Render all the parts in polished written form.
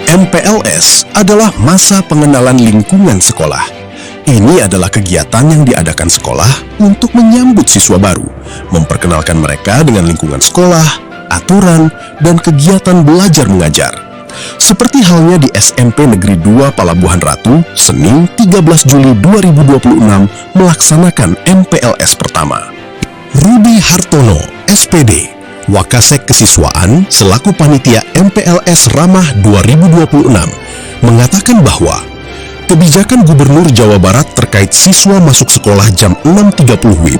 MPLS adalah masa pengenalan lingkungan sekolah. Ini adalah kegiatan yang diadakan sekolah untuk menyambut siswa baru, memperkenalkan mereka dengan lingkungan sekolah, aturan, dan kegiatan belajar mengajar. Seperti halnya di SMP Negeri 2 Palabuhan Ratu, Senin 13 Juli 2026 melaksanakan MPLS pertama. Rudi Hartono, SPD, Wakasek Kesiswaan selaku Panitia MPLS Ramah 2026, mengatakan bahwa kebijakan Gubernur Jawa Barat terkait siswa masuk sekolah jam 6.30 WIB,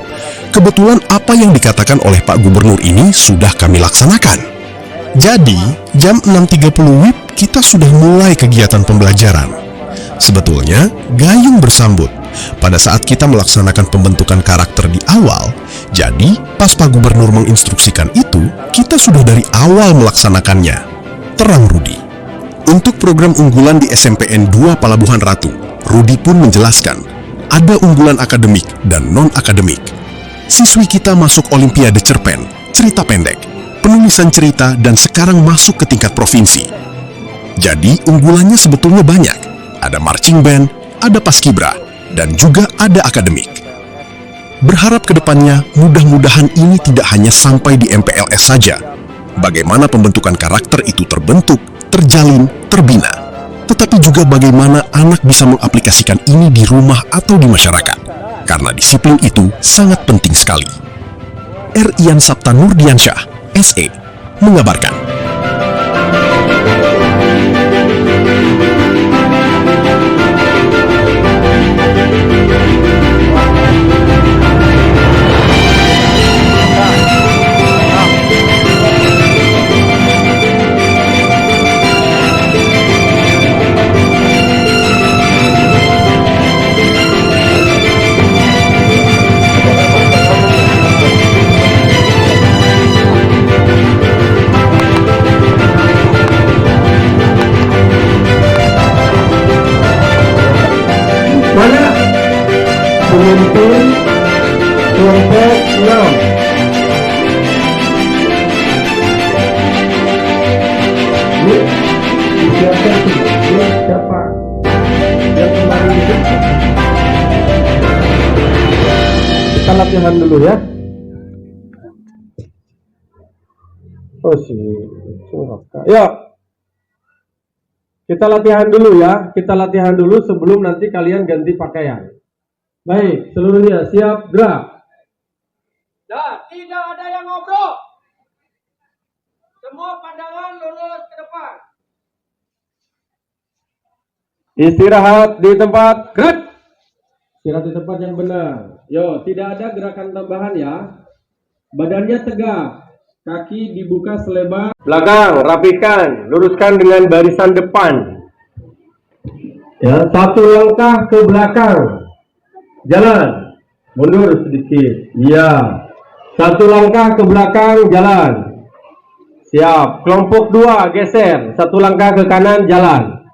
kebetulan apa yang dikatakan oleh Pak Gubernur ini sudah kami laksanakan. Jadi, jam 6.30 WIB kita sudah mulai kegiatan pembelajaran. Sebetulnya, gayung bersambut. Pada saat kita melaksanakan pembentukan karakter di awal, jadi pas Pak Gubernur menginstruksikan itu, kita sudah dari awal melaksanakannya. Terang Rudi. Untuk program unggulan di SMPN 2 Palabuhan Ratu, Rudi pun menjelaskan, ada unggulan akademik dan non-akademik. Siswi kita masuk Olimpiade Cerpen, cerita pendek, penulisan cerita, dan sekarang masuk ke tingkat provinsi. Jadi unggulannya sebetulnya banyak. Ada marching band, ada paskibra, dan juga ada akademik. Berharap ke depannya, mudah-mudahan ini tidak hanya sampai di MPLS saja. Bagaimana pembentukan karakter itu terbentuk, terjalin, terbina. Tetapi juga bagaimana anak bisa mengaplikasikan ini di rumah atau di masyarakat. Karena disiplin itu sangat penting sekali. Rian Sabta Nurdiansyah, SE, mengabarkan. Mana pemimpin kelompok 6? Siapa yang kemarin itu? Kita latihan dulu ya. Oh ya. Kita latihan dulu ya, kita latihan dulu sebelum nanti kalian ganti pakaian. Baik, seluruhnya siap, gerak. Dan tidak ada yang ngobrol. Semua pandangan lurus ke depan. Istirahat di tempat, gerak. Istirahat di tempat yang benar. Yo, tidak ada gerakan tambahan ya. Badannya tegak. Kaki dibuka selebar. Belakang, rapikan, luruskan dengan barisan depan. Ya, satu langkah ke belakang. Jalan. Mundur sedikit. Iya. Satu langkah ke belakang, jalan. Siap. Kelompok 2, geser. Satu langkah ke kanan, jalan.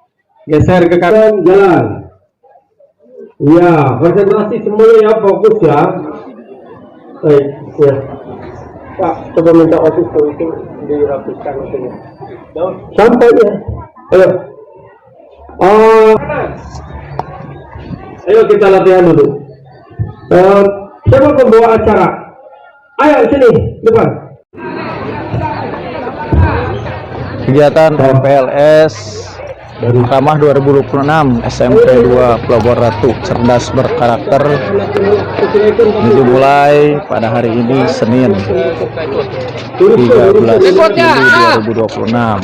Geser ke kanan, jalan. Iya, konsentrasi semuanya ya, fokus ya. Baik, ya. Pak, coba minta osis itu dirapikan maksudnya. Sampai ya. Ayo. Ayo kita latihan dulu. Siapa pembawa acara? Ayo sini, depan. Kegiatan MPLS Ramah 2026 SMP 2 Palabuhan Ratu Cerdas Berkarakter dimulai pada hari ini Senin 13 Juli 2026. Nah,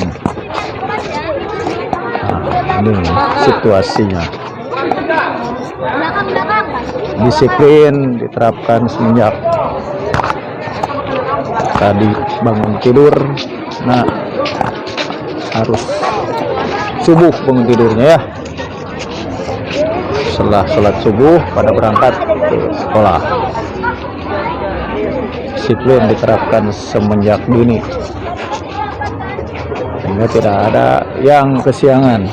ini situasinya. Disiplin diterapkan semenjak tadi bangun tidur. Nah, harus subuh bangun tidurnya ya. Setelah sholat subuh pada berangkat ke sekolah. Disiplin diterapkan semenjak dini sehingga tidak ada yang kesiangan.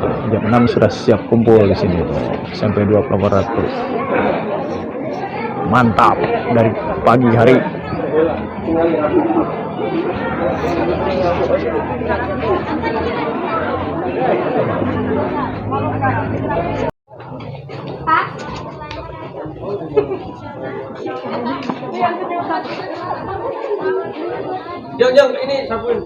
Jam 6 sudah siap kumpul di sini sampai 2 Palabuhan Ratu. Mantap dari pagi hari. Jeng, ini sapuin.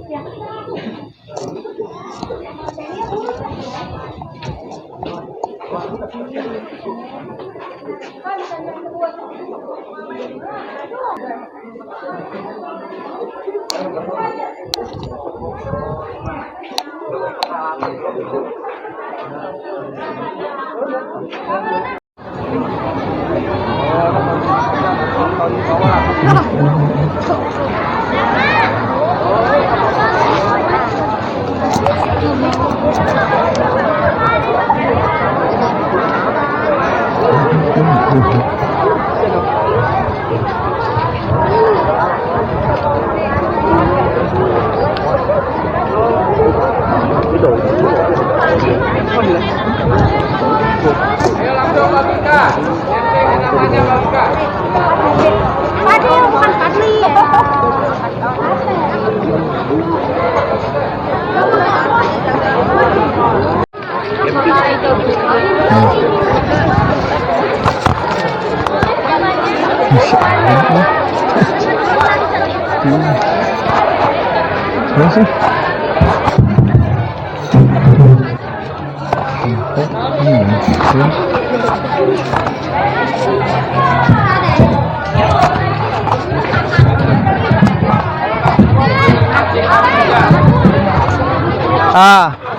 Ayo langsung Babika. Yang namanya Babika. Fadil bukan Fadli ya. Masih.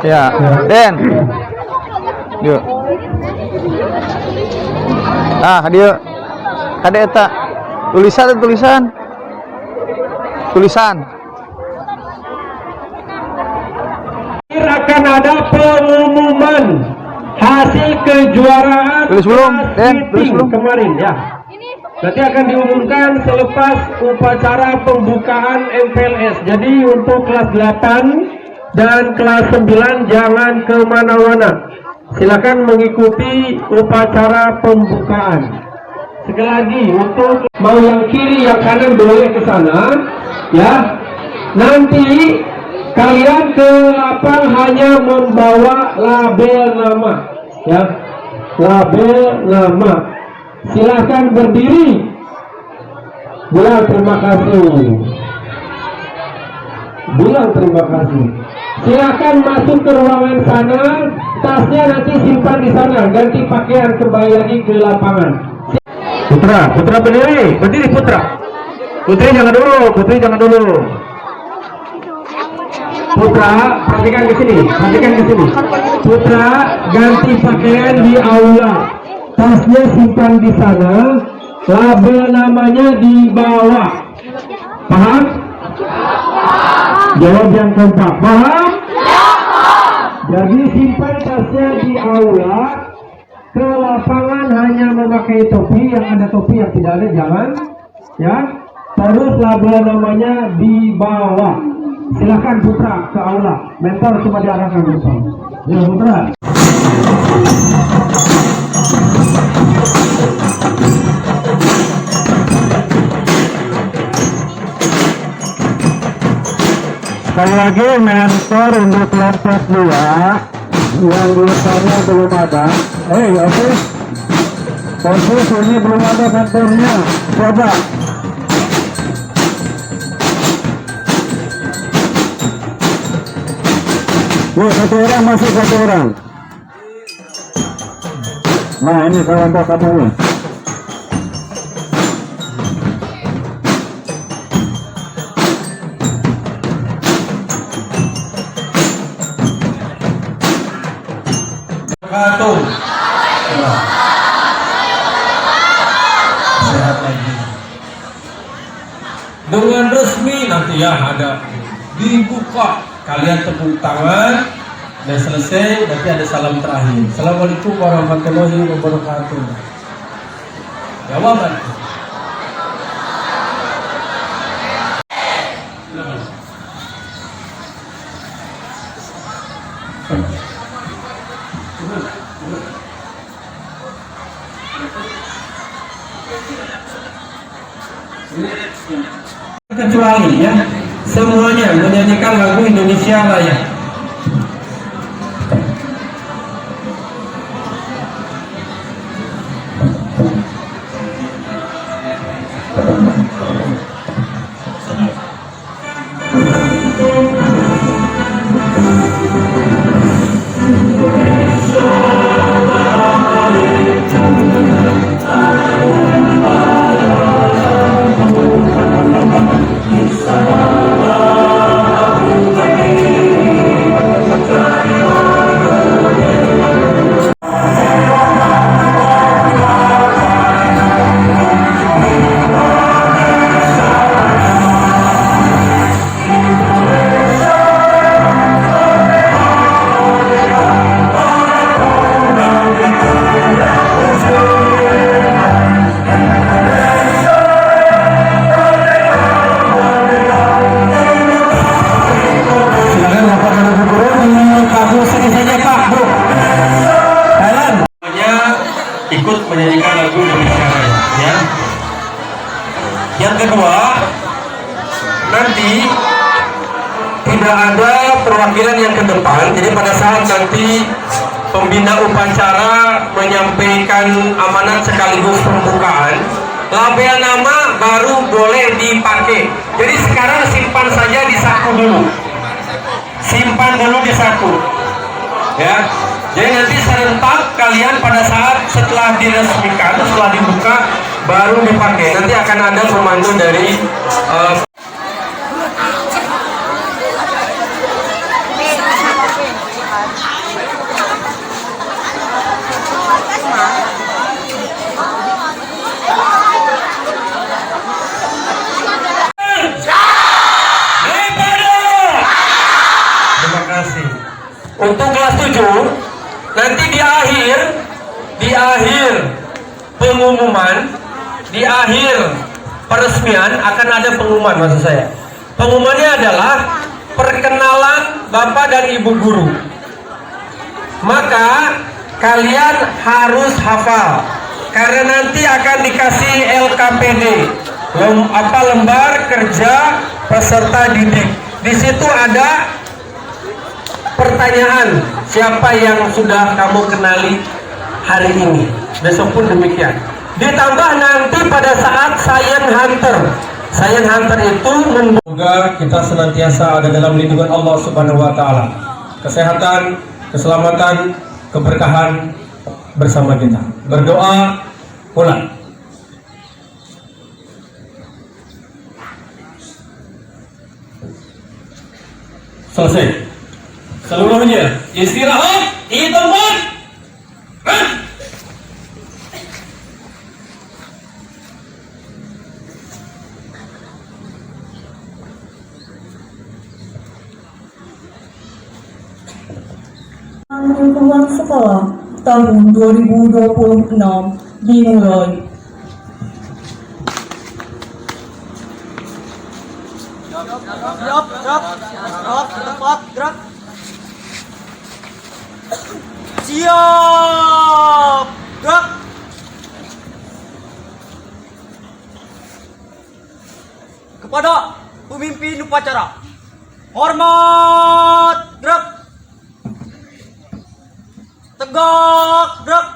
Ya, Den. Yuk. Dia. Kada eta. Tulisan. Akan ada pengumuman hasil kejuaraan Tulis belum, Den? Tulis belum? kemarin ya. Nanti akan diumumkan selepas upacara pembukaan MPLS. Jadi untuk kelas 8 dan kelas 9 jangan kemana-mana. Silakan mengikuti upacara pembukaan. Sekali lagi, untuk mau yang kiri yang kanan boleh ke sana ya. Nanti kalian ke lapang hanya membawa label nama ya, label nama. Silahkan berdiri. Bilang terima kasih. Silahkan masuk ke ruangan sana. Tasnya nanti simpan di sana. Ganti pakaian kembali lagi ke lapangan. Putra berdiri Putra. Putri jangan dulu. Putra, perhatikan ke sini. Putra, ganti pakaian di aula. Tasnya simpan di sana. Label namanya di bawah. Paham? Jawab yang kompak. Paham? Jadi simpan tasnya di aula. Ke lapangan hanya memakai topi. Yang ada topi, yang tidak ada jangan. Ya. Terus label namanya di bawah. Silakan Putra ke aula. Mentor coba diarahkan Putra. Ya Putra. Sekali lagi mentor untuk kelompok 2 yang biasanya belum ada. Oke. Posisi ini belum ada mentornya. Coba. Satu orang masuk, satu orang. Nah ini kelompok kamu. Satu. Sehat lagi. Dengan resmi nanti ya ada dibuka. Kalian tepuk tangan dan selesai nanti ada salam terakhir. Assalamualaikum warahmatullahi wabarakatuh. Jawaban. Kecuali ya semuanya menyanyikan lagu Indonesia Raya. ada perwakilan yang ke depan. Jadi pada saat nanti pembina upacara menyampaikan amanat sekaligus pembukaan, label nama baru boleh dipakai. Jadi sekarang simpan saja di saku dulu. Simpan dulu di saku. Ya. Jadi nanti serentak kalian pada saat setelah diresmikan, setelah dibuka baru dipakai. Nanti akan ada pemandu dari terima kasih. Untuk kelas 7 nanti di akhir pengumuman, di akhir peresmian akan ada pengumuman, maksud saya. Pengumumannya adalah perkenalan Bapak dan Ibu guru. Maka kalian harus hafal karena nanti akan dikasih LKPD, lembar kerja peserta didik. Di situ ada pertanyaan, siapa yang sudah kamu kenali hari ini, besok pun demikian. Ditambah nanti pada saat Science Hunter itu semoga kita senantiasa ada dalam lindungan Allah Subhanahu wa taala. Kesehatan, keselamatan, keberkahan bersama kita. Berdoa pulang. Selesai. Seluruhnya istirahat di tempat. Lingkungan sekolah tahun 2026 dimulai. Siap, gerak. Kepada pemimpin upacara, hormat, gerak. Tegak, gerak.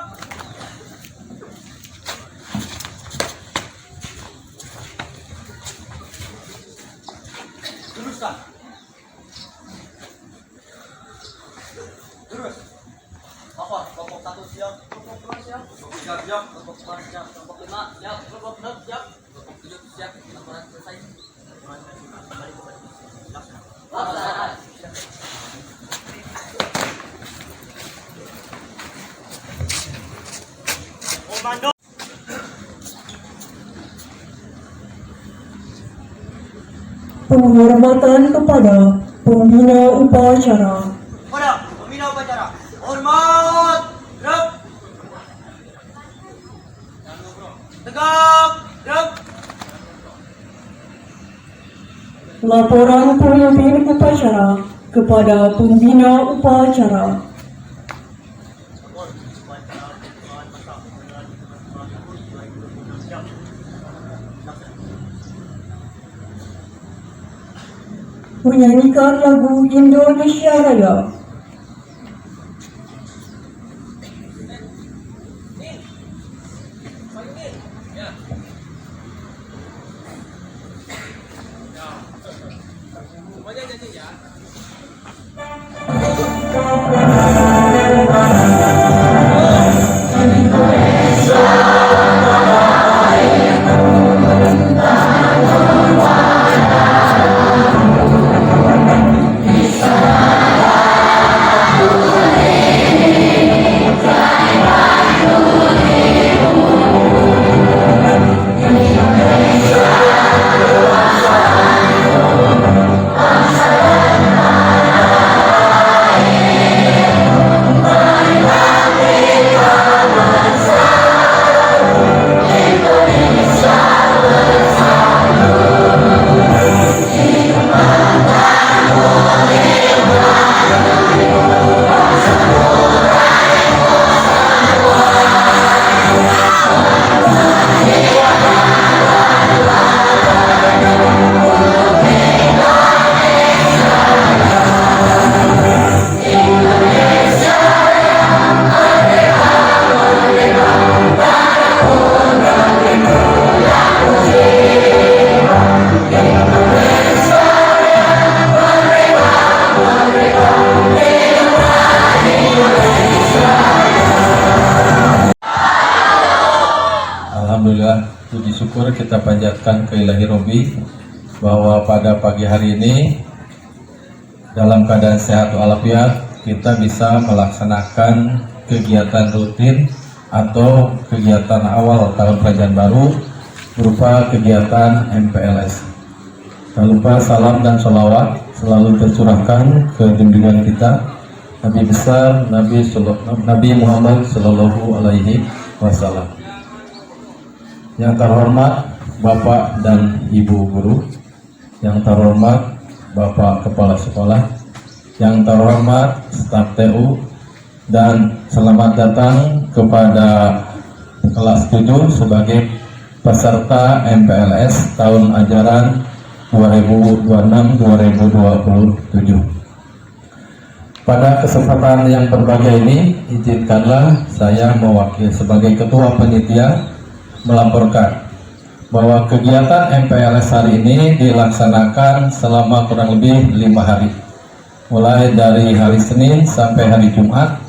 Teruskan. Terus. Apa? Kelompok 1 siap, kelompok 2 siap, kelompok 3 siap, kelompok 4 siap, kelompok 5 siap, kelompok 6 siap, kelompok 7 siap. Laporan selesai. Laksanakan. Komando. Penghormatan kepada pembina upacara. Pada pembina upacara, hormat, gerak. Tegak, gerak. Laporan pemimpin upacara kepada pembina upacara. Menyanyikan lagu Indonesia Raya. syukur kita panjatkan ke Ilahi Robbi bahwa pada pagi hari ini dalam keadaan sehat walafiat kita bisa melaksanakan kegiatan rutin atau kegiatan awal tahun pelajaran baru berupa kegiatan MPLS. Tak lupa salam dan sholawat selalu tercurahkan ke junjungan kita Nabi besar Nabi Muhammad Sallallahu Alaihi Wasallam. Yang terhormat Bapak dan Ibu Guru, yang terhormat Bapak Kepala Sekolah, yang terhormat staf TU, dan selamat datang kepada kelas 7 sebagai peserta MPLS tahun ajaran 2026-2027. Pada kesempatan yang berbahagia ini, izinkanlah saya mewakili sebagai Ketua Panitia melaporkan bahwa kegiatan MPLS hari ini dilaksanakan selama kurang lebih 5 hari, mulai dari hari Senin sampai hari Jumat,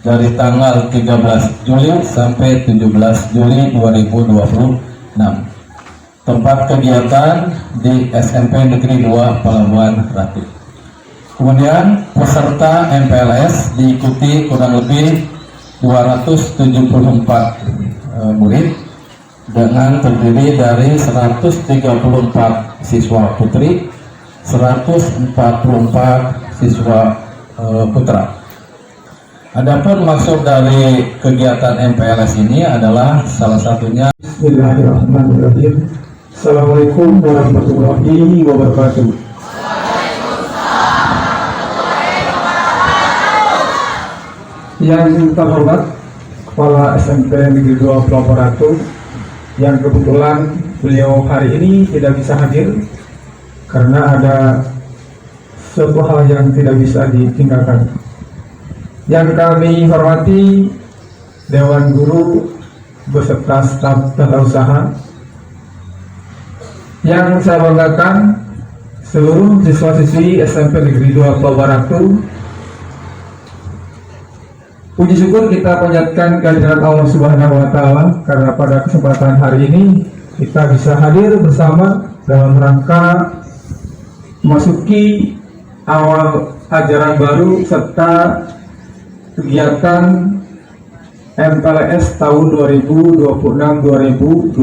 dari tanggal 13 Juli sampai 17 Juli 2026. Tempat kegiatan di SMP Negeri 2 Pelabuhan Ratu. Kemudian peserta MPLS diikuti kurang lebih 274 murid dengan terdiri dari 134 siswa putri, 144 siswa putra. Adapun maksud dari kegiatan MPLS ini adalah salah satunya Bismillahirrahmanirrahim. Assalamualaikum warahmatullahi wabarakatuh. Yang terhormat Kepala SMP Negeri 2 Pelabuhan Ratu, yang kebetulan beliau hari ini tidak bisa hadir karena ada suatu hal yang tidak bisa ditinggalkan. Yang kami hormati Dewan Guru beserta staf tata usaha, yang saya banggakan seluruh siswa-siswi SMP Negeri 2 Pelabuhan Ratu. Puji syukur kita panjatkan kehadirat Allah Subhanahu wa Ta'ala karena pada kesempatan hari ini kita bisa hadir bersama dalam rangka memasuki awal ajaran baru serta kegiatan MPLS tahun 2026-2027.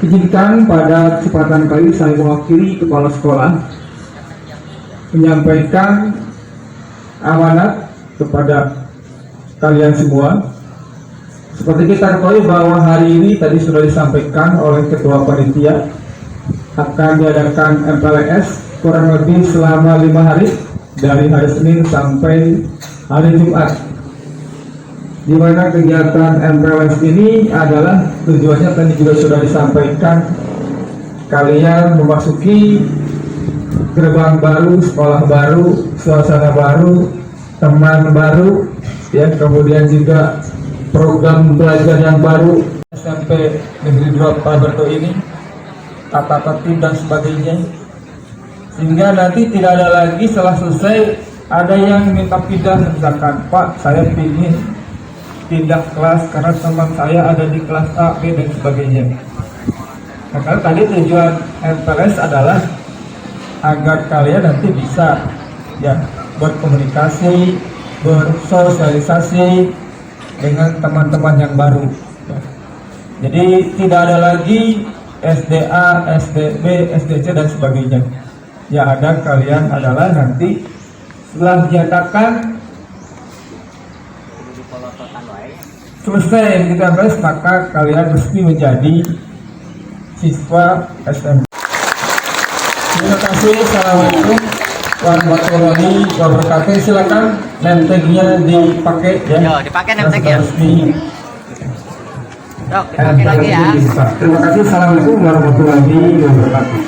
Izinkan pada kesempatan kali saya mewakili kepala sekolah menyampaikan amanat kepada kalian semua. Seperti kita ketahui bahwa hari ini tadi sudah disampaikan oleh Ketua Panitia akan diadakan MPLS kurang lebih selama 5 hari dari hari Senin sampai hari Jumat, di mana kegiatan MPLS ini adalah tujuannya tadi juga sudah disampaikan, kalian memasuki gerbang baru, sekolah baru, suasana baru, teman baru, ya, kemudian juga program belajar yang baru SMP Negeri 2 Pelabuhan Ratu ini, tata tertib dan sebagainya, sehingga nanti tidak ada lagi setelah selesai ada yang minta pindah, misalkan Pak saya ingin pindah kelas karena teman saya ada di kelas A, B dan sebagainya. Nah, karena tadi tujuan MPLS adalah agar kalian nanti bisa ya berkomunikasi, bersosialisasi dengan teman-teman yang baru. Jadi tidak ada lagi SDA, SDB, SDC dan sebagainya. Yang ada kalian adalah nanti setelah dinyatakan selesai kita tes, maka kalian resmi menjadi siswa SMP. Terima kasih. Assalamualaikum warahmatullahi wabarakatuh. Silakan name-tag-nya dipakai ya. Yo, dipakai name-tag-nya. Dok, dipakai lagi ya. Terima kasih. Assalamualaikum warahmatullahi wabarakatuh.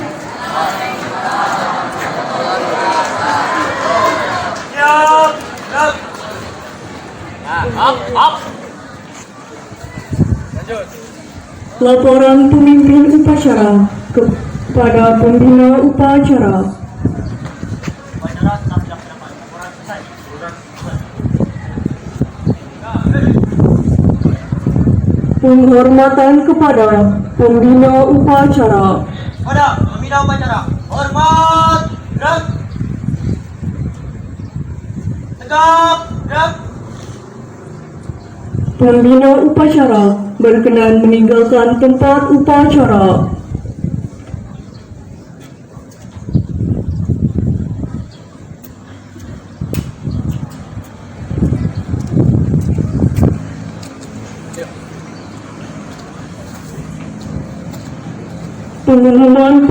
Laporan pemimpin upacara kepada pembina upacara. Penghormatan kepada pembina upacara. Pada pembina upacara, hormat, gerak. Tegap, gerak. Pembina upacara berkenan meninggalkan tempat upacara. Pengumuman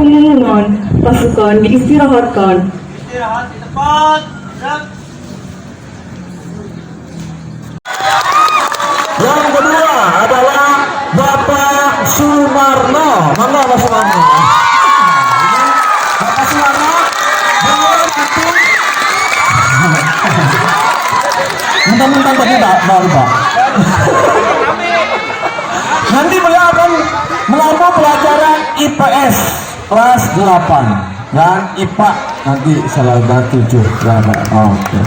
pasukan diistirahatkan. Istirahat di tempat, gerak. Yang kedua adalah Bapak Sumarno. Mangga Bapak Sumarno. Bapak Sumarno, beliau nanti mentang-mentang tadi tak mau Pak. Nanti beliau akan melakukan pelajaran IPS kelas 8 dan IPA nanti selama 7. Oke.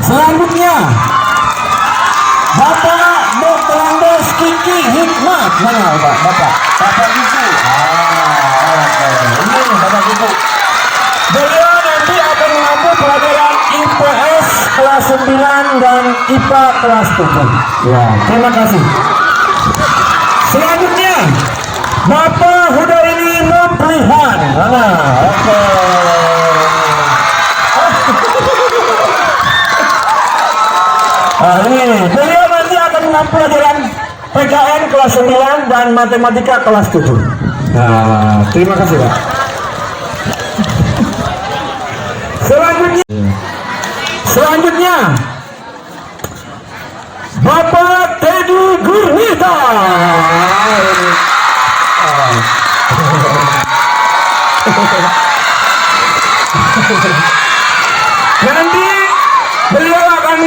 Selanjutnya Bapak Dr. Andes Kiki Hikmat. Mana Bapak? Bapak Ibu. Oke. Ini Bapak Ibu. Beliau nanti akan mengambil pelajaran IPS kelas 9 dan IPA kelas 7. Ya, terima kasih. Selanjutnya Bapak Hudaini Memprihan. Oke. Ini beliau nanti akan mengambil pelajaran PKN kelas 9 dan matematika kelas 7. Nah, terima kasih Pak. Selanjutnya Bapak Teddy Gurnita. Nanti beliau akan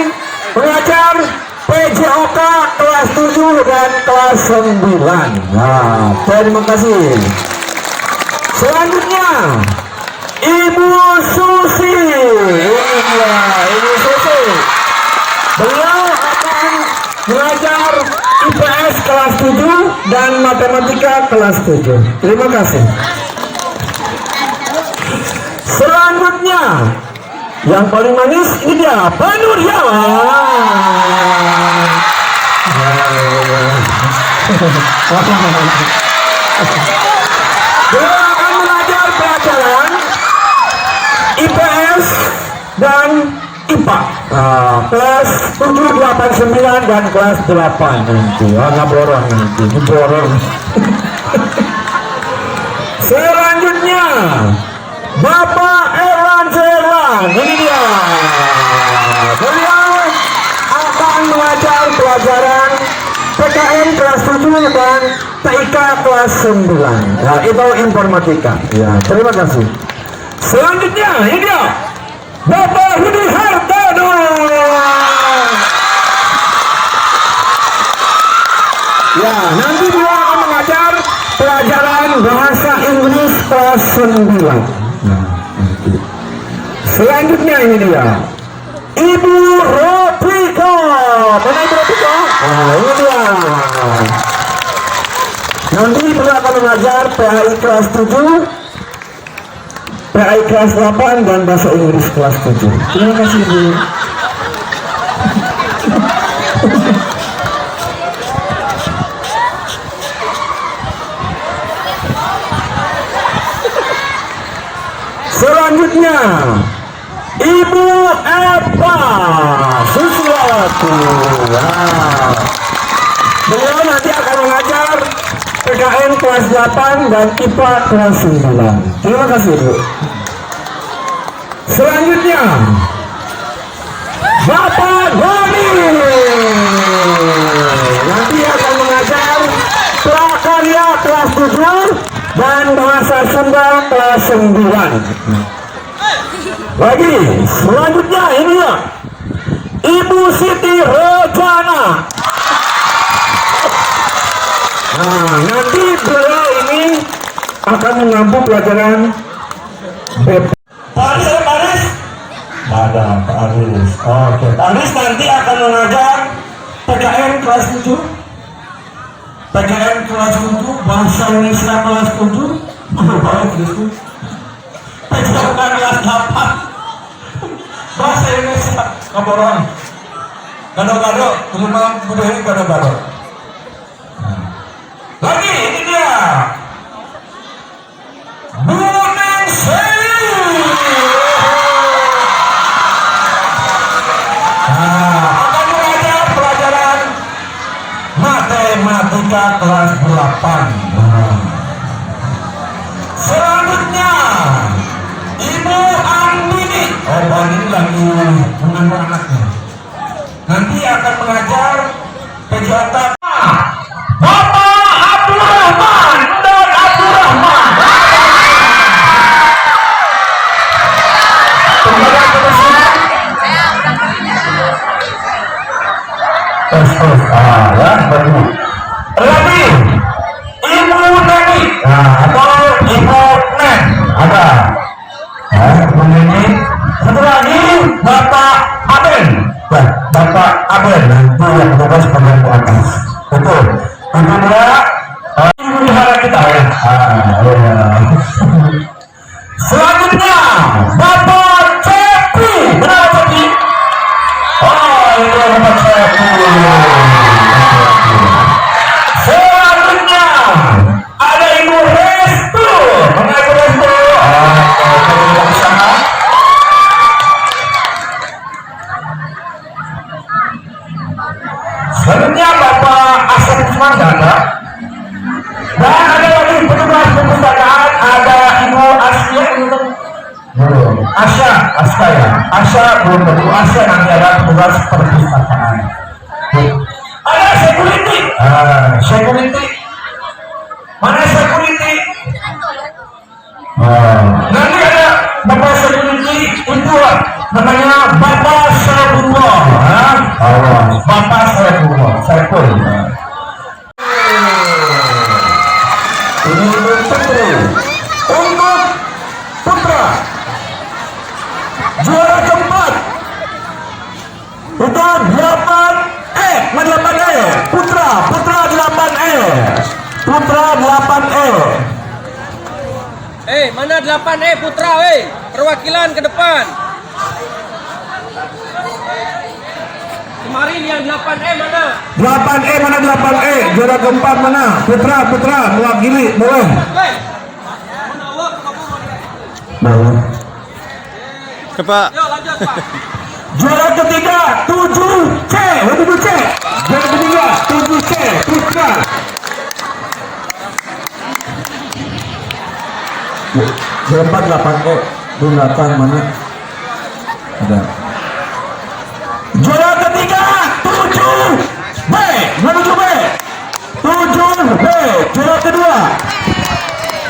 mengajar PJOK kelas 7 dan kelas 9. Nah, terima kasih. Selanjutnya Ibu Susi. Ini dia, Ibu Susi. Beliau akan mengajar IPS kelas 7 dan matematika kelas 7. Terima kasih. Selanjutnya yang paling manis ini dia, Pak Nurjawan. Dia akan mengajar pelajaran IPS dan IPA. Kelas 7, 8, 9 dan kelas 8 nanti. Nggak borong nanti, borong. Selanjutnya Bapak Erwan Serwan. Ini dia. Beliau akan mengajar pelajaran PKN kelas 7 dan TIK kelas 9. Nah, itu informatika. Ya, terima kasih. Selanjutnya ini dia Bapak Rudi Hartono. Ya, nanti dia akan mengajar pelajaran bahasa Inggris kelas 9. Selanjutnya ini dia Ibu Rotriko. Mana Ibu Rotriko? Ini dia. Nanti beliau akan mengajar PAI kelas 7, PAI kelas 8 dan bahasa Inggris kelas 7. Terima kasih Bu. Selanjutnya Ibu Eva Susiwati. Beliau nanti akan mengajar PKN kelas 8 dan IPA kelas 9. Terima kasih Bu. Selanjutnya Bapak Doni. Nanti akan mengajar prakarya kelas 7 dan bahasa Sunda kelas 9. Lagi selanjutnya ini ya Ibu Siti Rojana. Nah, nanti beliau ini akan mengampu pelajaran BP. Pak Aris, ada Pak Aris. Oke, Pak Aris nanti akan mengajar PKN kelas 7, PGN kelas 7, Bahasa Indonesia kelas 7, baik gitu. PGN kelas 8, Bahasa Indonesia kaboron. Gado-gado, terima budaya gado-gado. Lagi ini dia. Buning Sewu. Akan mengajar pelajaran matematika kelas 8. Selanjutnya Ibu Andini. Oh, Bu Andini lagi mengandung anaknya. Nanti akan mengajar kegiatan Bapak Abdurrahman dan Abdurrahman. Lagi Ibu Neni, atau Ibu Nen ada. Menyanyi. Satu lagi Bapak Aben. Bapak Abel itu yang bertugas bagian ke atas. Betul. Itu dia pelihara kita ya. Selanjutnya Bapak Cepi. Berapa Cepi? Oh, itu Bapak Cepi. Selanjutnya ada Ibu Restu. Mana Ibu Restu? Di sana. Selanjutnya Bapak Asep Sumandana. Dan ada lagi petugas perpustakaan, ada Ibu Asya belum. Asya ya. Asya belum tentu. Asya nanti ada petugas perpustakaan. Ada security. Security. Mana security? Nanti ada Bapak security itu namanya Bapak Sarabullah. Bapak Sarabullah. Sarabul. Ini untuk Putri. Untuk Putra juara keempat itu 8E. Mana 8E? Putra 8E. Putra 8E. Mana 8E Putra, perwakilan ke depan. Kemarin yang 8E mana? 8E mana 8E? Juara keempat mana? Putra mewakili, boleh. Boleh. Cepat. Yuk lanjut Pak. Juara ketiga 7C. 7C. Juara ketiga 7C. Putra. Juara 8E. 8 mana? Ada. Juara ketiga 7B. 7B. 7B. Juara kedua.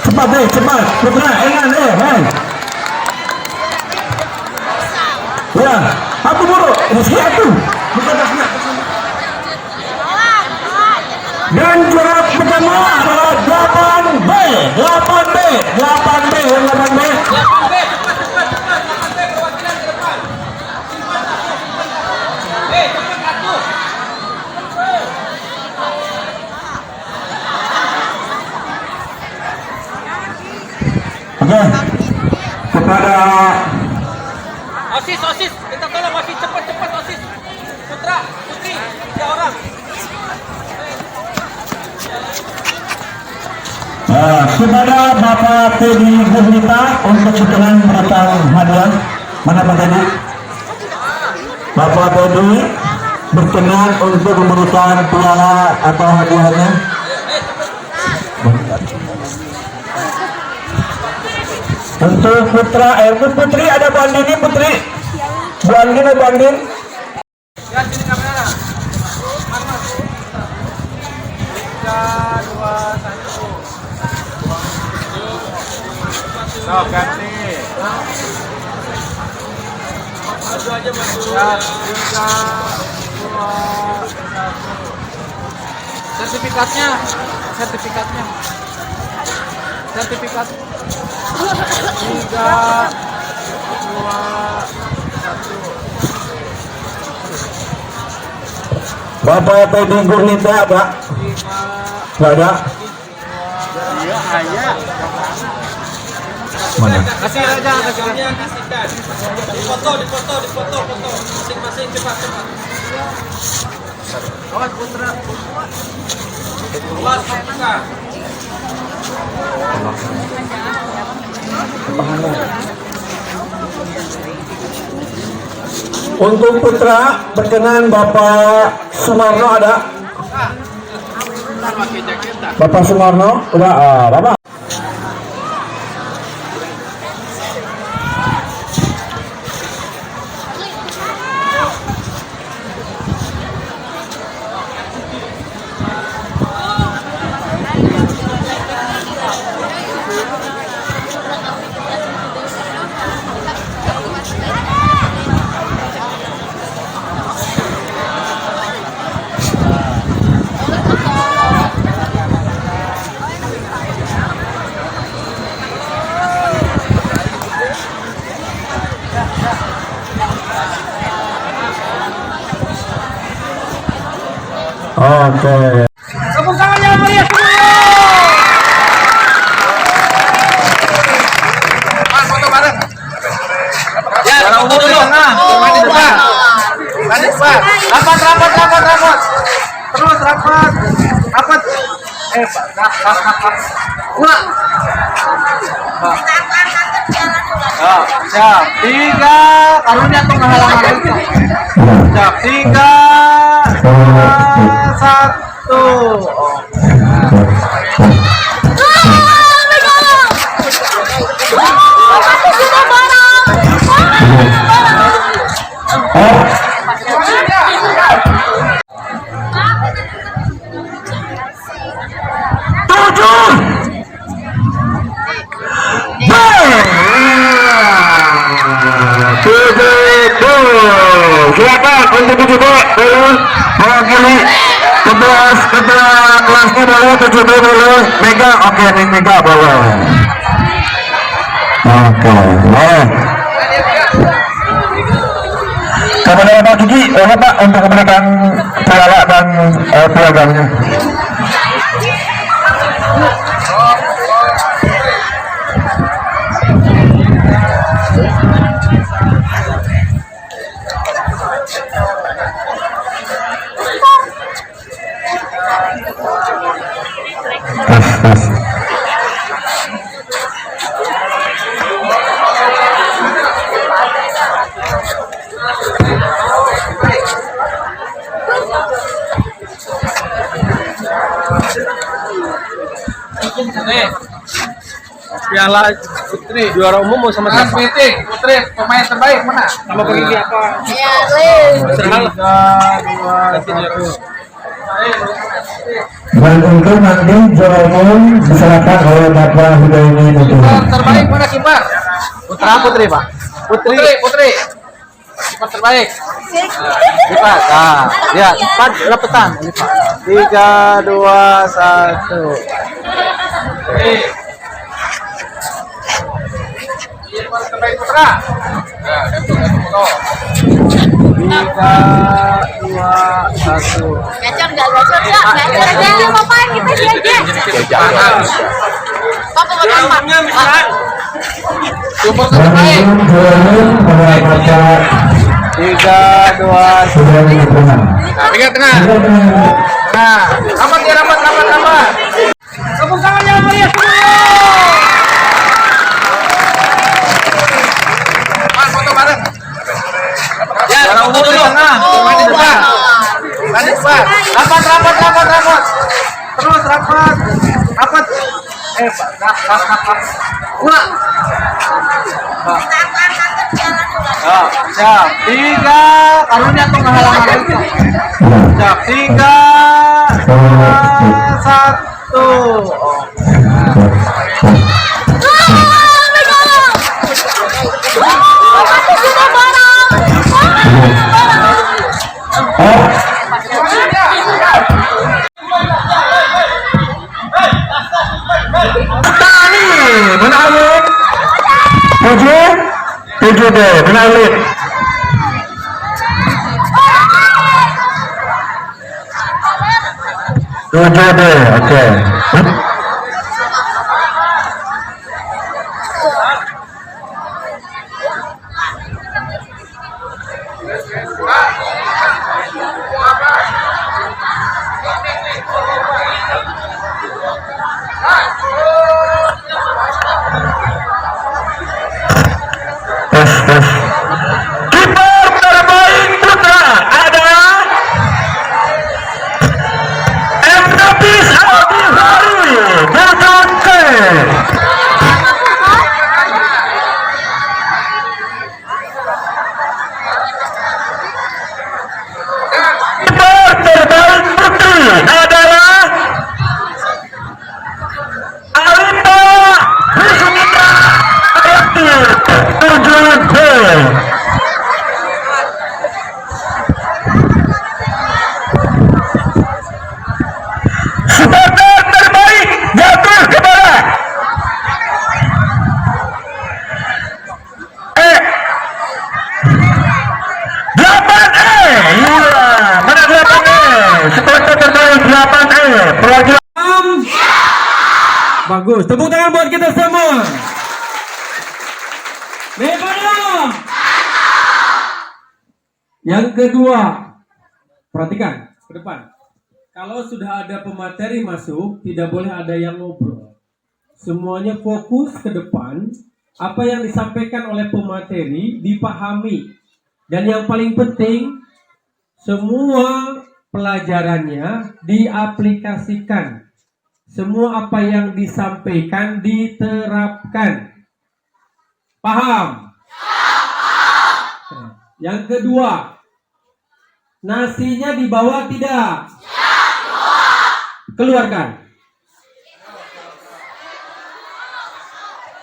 Cepat deh, cepat. Putra, engan ya, aku buru. Ini aku. Bukan aku. Dan juara pertama adalah 8B. 8B. 8B. 8B. 8B cepat perwakilan ke depan. Cepat atuh. Oke. Kepada Osis, kita tolong Osis cepat Osis. Putra, Putri, 3 orang. Kepada Bapak Teddy Gurnita untuk berkenan memberikan hadiah. Mana Pak Teddy? Bapak Teddy berkenan untuk memberikan piala atau hadiahnya. Untuk Putra, untuk Putri ada Bu Andini, Putri. Bu Andini, Bu Andin. Ya, sini kamera. 3, 2, 1. Sok ganti. Maju aja maju. Ya, 3, 2, 1. Sertifikatnya. Sertifikat. 3, 2, 1. Bapak Teddy Gurnita, Pak. 5, Nggak ada. Mana? Kasih aja, kasihkan. Dipoto, foto. Masing-masing cepat. Awas putra. Awas putra. Untuk putra berkenan Bapak Sumarno ada. Bapak Sumarno udah. Bapak. Oke. Tepuk tangan yang meriah semua. Foto bareng. Ya, foto dulu. Main di depan. Rapat. Terus rapat. Rapat. Ulang. Siap. 3. Karunya tuh ngehalang-halang. Siap. 3, 2, 1. Silakan untuk 7B dulu mewakili ketua kelasnya boleh 7B dulu Mega. Oke, nih Mega boleh. Oke, boleh. Kemudian Pak Kiki, boleh Pak untuk memberikan piala dan piagamnya. Piala Putri juara umum mau sama siapa? Putri pemain terbaik mana? Nama pergi apa? Ya, Lim. Serhal. Dan untuk nanti juara umum diserahkan oleh Bapak Hidayani Mutia. Terbaik mana kiper? Putra Putri Pak. Putri. Kiper terbaik. Kiper. Nah, ya cepat lepetan. 3, 2, 1. Kiper terbaik Putra. Nah, foto. 3, 2, 1. Gacor enggak? Gacor aja. Ngapain kita aja? Papa umumnya misalkan. Kiper terbaik. 3, 2, 1. Nah, tiga tengah. Nah, rapat. Tepuk tangan yang meriah semua. Foto bareng. Ya, foto dulu. Main di depan. Rapat. Terus rapat. Ulang. Siap. 3. Karunya tuh ngehalang-halang. Siap. 3, 2, 1. Menarik 7B menarik. 7B, oke. Kiper terbaik putra adalah Efnapis Abdihari Bukante. Kiper terbaik putri adalah Alita Rizmita Ayati 7B. Supporter terbaik jatuh ke bawah. 8E, iya, mana 8E? Supporter terbaik 8E. Perwakilan. Bagus, tepuk tangan buat kita semua. Daripada yang kedua, perhatikan ke depan. Kalau sudah ada pemateri masuk, tidak boleh ada yang ngobrol. Semuanya fokus ke depan. Apa yang disampaikan oleh pemateri dipahami. Dan yang paling penting, semua pelajarannya diaplikasikan. Semua apa yang disampaikan diterapkan. Paham? Yang kedua, nasinya dibawa tidak? Keluarkan.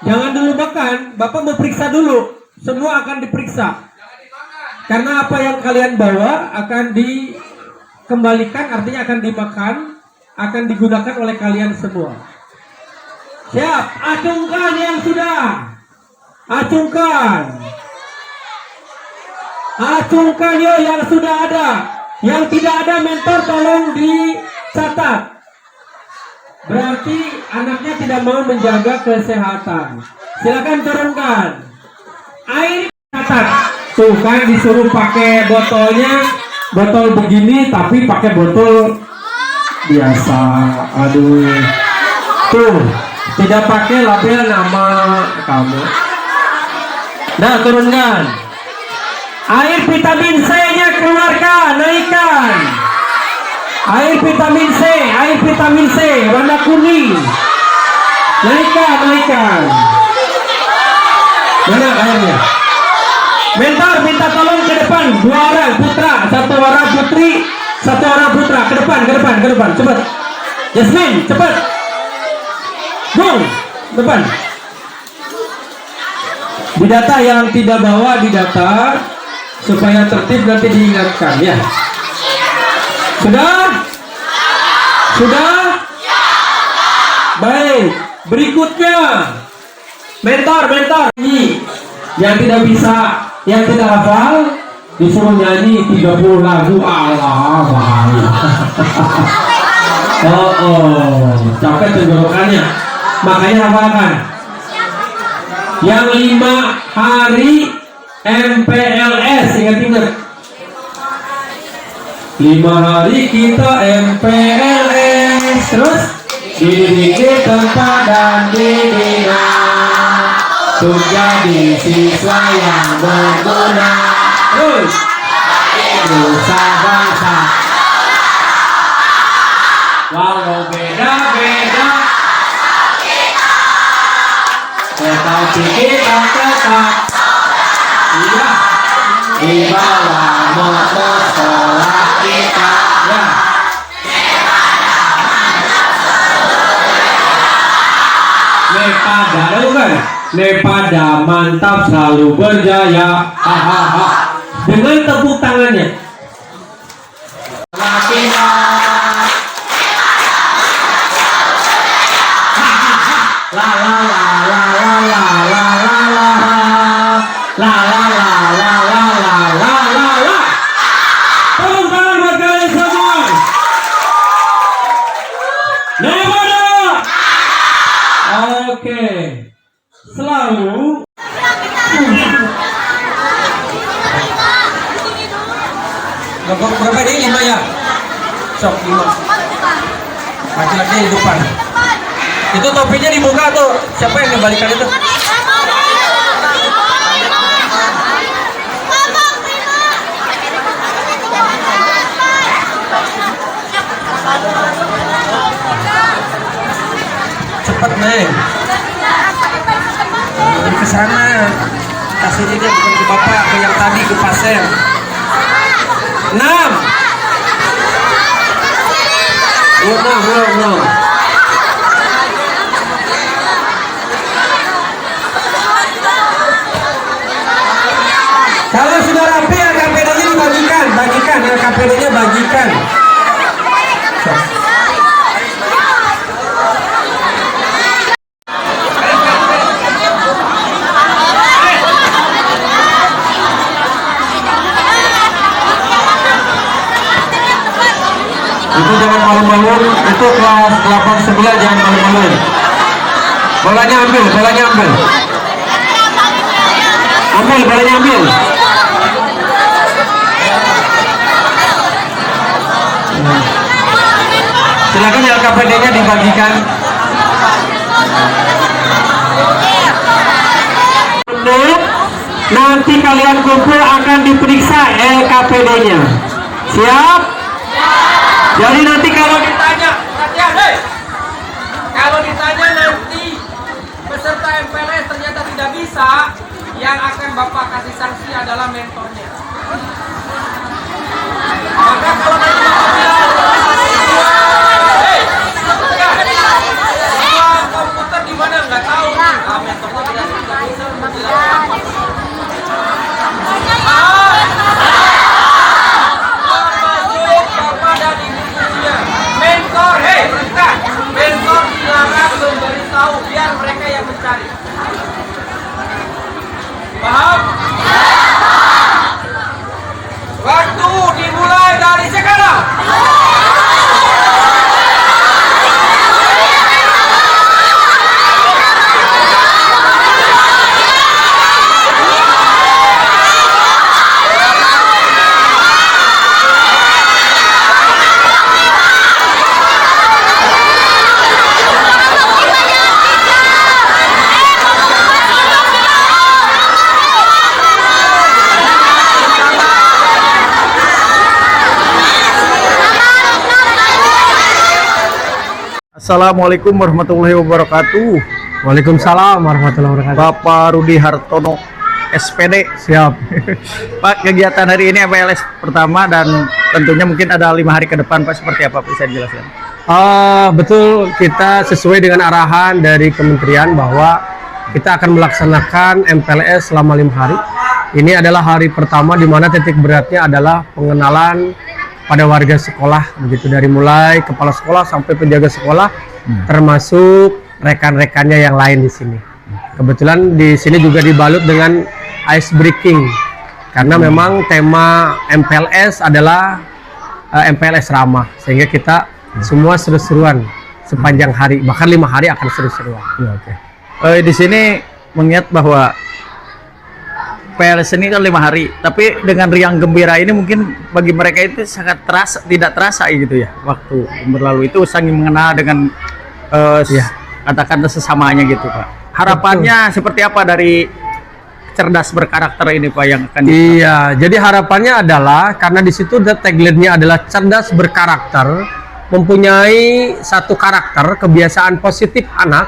Jangan dulu makan, Bapak mau periksa dulu. Semua akan diperiksa. Karena apa yang kalian bawa akan dikembalikan, artinya akan dimakan, akan digunakan oleh kalian semua. Siap, acungkan yang sudah. Acungkan. Acungkan yo yang sudah ada. Yang tidak ada mentor tolong dicatat. Berarti anaknya tidak mau menjaga kesehatan. Silakan turunkan. Air catat. Tuh kan disuruh pakai botolnya, botol begini tapi pakai botol biasa. Aduh. Tuh, tidak pakai label nama kamu. Nah, turunkan. Air vitamin C-nya keluarkan, naikkan. Air vitamin C, warna kuning. Naikkan, naikkan. Mana airnya? Mentor minta tolong ke depan. 2 orang putra, 1 orang putri, 1 orang putra. Ke depan, cepat. Jasmine, cepat. Bung, depan. Didata yang tidak bawa didata supaya tertib nanti diingatkan ya. Sudah? Sudah? Baik. Berikutnya mentor ini yang tidak bisa, yang tidak hafal disuruh nyanyi 30 lagu. Allah bahaya. Capek tenggorokannya. Makanya hafalkan. Yang 5 hari MPLS, ingat-ingat. 5 hari kita MPLS. Terus dididik di tempat dan dididik untuk jadi siswa yang berguna. Terus nusa bangsa. Walau beda-beda, tetapi kita tetap iya di bawah moto sekolah kita ya. Nepada, ada bukan? Nepada mantap selalu berjaya. Hahaha. Dengan tepuk tangannya. La la la la la la la la la la la la la la la la la la. Tepuk tangan buat kalian semua. Kelompok berapa ini? 5 ya? Sok 5. Laki-laki di depan. Itu topinya dibuka tuh. Siapa yang kembalikan itu? Cepat Neng. Ke sana. Kasih ini bukan ke bapak, ke yang tadi, ke pasien. 6. Belum. Kalau sudah rapi LKPD-nya dibagikan, LKPD-nya bagikan. Itu jangan malu-malu, itu kelas 8-9 jangan malu-malu. Bolanya ambil. Bolanya ambil. Silakan LKPD-nya dibagikan. Nanti kalian kumpul akan diperiksa LKPD-nya. Siap? Jadi nanti kalau ditanya, kalau ditanya nanti peserta MPLS ternyata tidak bisa, yang akan Bapak kasih sanksi adalah mentornya. Maka kalau nanti komputer di mana nggak tahu, mentornya tidak bisa menjelaskan. Mentor dilarang memberitahu, biar mereka yang mencari. Paham? Waktu dimulai dari sekarang. Assalamualaikum warahmatullahi wabarakatuh. Waalaikumsalam warahmatullahi wabarakatuh. Bapak Rudi Hartono, SPD. Siap. Pak, kegiatan hari ini MPLS pertama dan tentunya mungkin ada 5 hari ke depan, Pak. Seperti apa, bisa dijelaskan? Betul, kita sesuai dengan arahan dari kementerian bahwa kita akan melaksanakan MPLS selama 5 hari. Ini adalah hari pertama di mana titik beratnya adalah pengenalan pada warga sekolah, begitu, dari mulai kepala sekolah sampai penjaga sekolah, termasuk rekan-rekannya yang lain di sini. Kebetulan di sini juga dibalut dengan ice breaking, karena memang tema MPLS adalah MPLS ramah, sehingga kita semua seru-seruan sepanjang hari, bahkan 5 hari akan seru-seruan. Ya, oke. Di sini mengingat bahwa PLS ini kan 5 hari, tapi dengan riang gembira ini mungkin bagi mereka itu sangat terasa, tidak terasa gitu ya, waktu berlalu itu saling mengenal dengan katakanlah sesamanya gitu, Pak. Harapannya seperti apa dari cerdas berkarakter ini, Pak, yang akan Iya, jadi harapannya adalah karena di situ tagline-nya adalah cerdas berkarakter, mempunyai satu karakter, kebiasaan positif anak,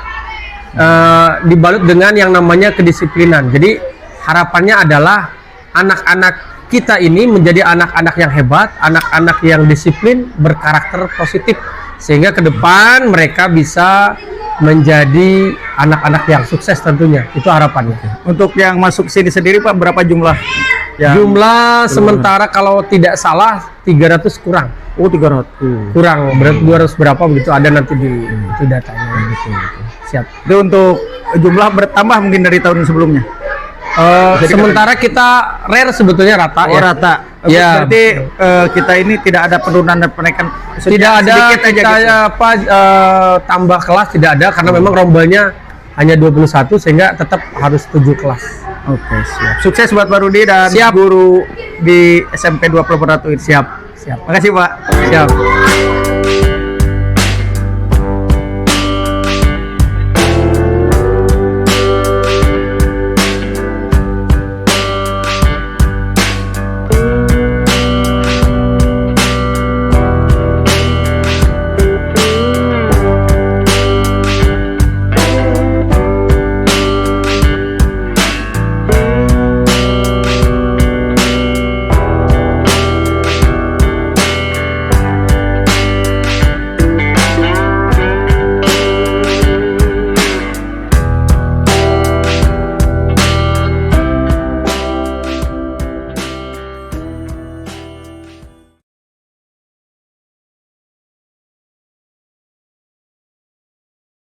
dibalut dengan yang namanya kedisiplinan. Jadi harapannya adalah anak-anak kita ini menjadi anak-anak yang hebat, anak-anak yang disiplin, berkarakter positif, sehingga ke depan mereka bisa menjadi anak-anak yang sukses tentunya. Itu harapannya. Untuk yang masuk sini sendiri, Pak, berapa jumlah? Jumlah sementara kalau tidak salah 300 kurang. Oh, 300. Kurang, berarti 200 berapa begitu, ada nanti di itu datanya. Siap. Itu untuk jumlah bertambah mungkin dari tahun sebelumnya. Sementara kita rare sebetulnya rata. Oh, ya. rata. Ya. Berarti kita ini tidak ada penurunan dan penaikan. Tidak ada sedikit aja kita gitu. Tambah kelas tidak ada, karena memang rombelnya hanya 21 sehingga tetap harus 7 kelas. Oke, siap. Sukses buat Pak Rudi dan Siap. guru di SMP 21 ini. Siap. Siap. Makasih Pak. Siap.